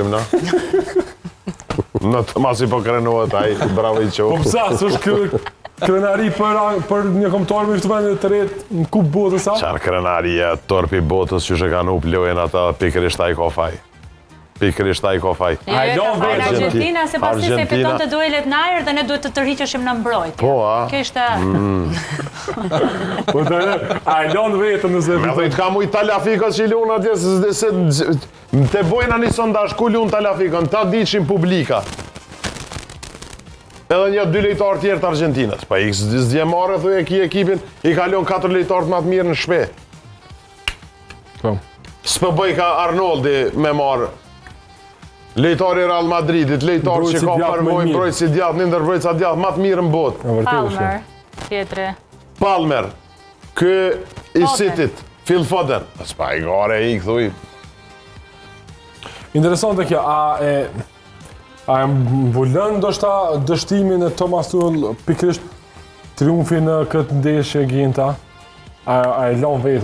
bëjmë na. Në të masi po krenohet ai, bravo i qoftë. Po pësa, s'është krenari për një kombëtar me fituar të retë në kupë botës sa? Qarë krenaria, torpi botës që kanë up lojën ata, pikërisht ai ka faj. Pikërisht ai ka faj. Argentina, se pasi se fiton të duelet në ajër dhe ne duhet të tërhiqeshim në mbrojtje. Po, a? Kjo ishte... Po të a e lonë vetëm nëse... Me thëjtë ka mu i talafikës që i lunë atje, te bojna një sondazh, ku lunë talafikën, ta diqin publika. Edhe një 2 lejtarë tjerë të Argentinës. Pa i s'dje marrë, thuj e ki ekipin, i kalon 4 lejtarët më të mirë në shpe. S'pë bëj ka Arnoldi me marrë. Lejtari Real Madridit, lejtarë që ka përvojnë mbrojtës si djatë, një ndër mbrojtësa djatë, më të mirë në botë. Palmer, tjetëri. Palmer, kë i Cityt, Phil Foden. S'pa i gare i këthuj. Interesante kjo, a e mbulën ndoshta dështimin e Thomas Tuchel pikërisht triumfi në këtë ndeshje ginta? A e lanë vetën?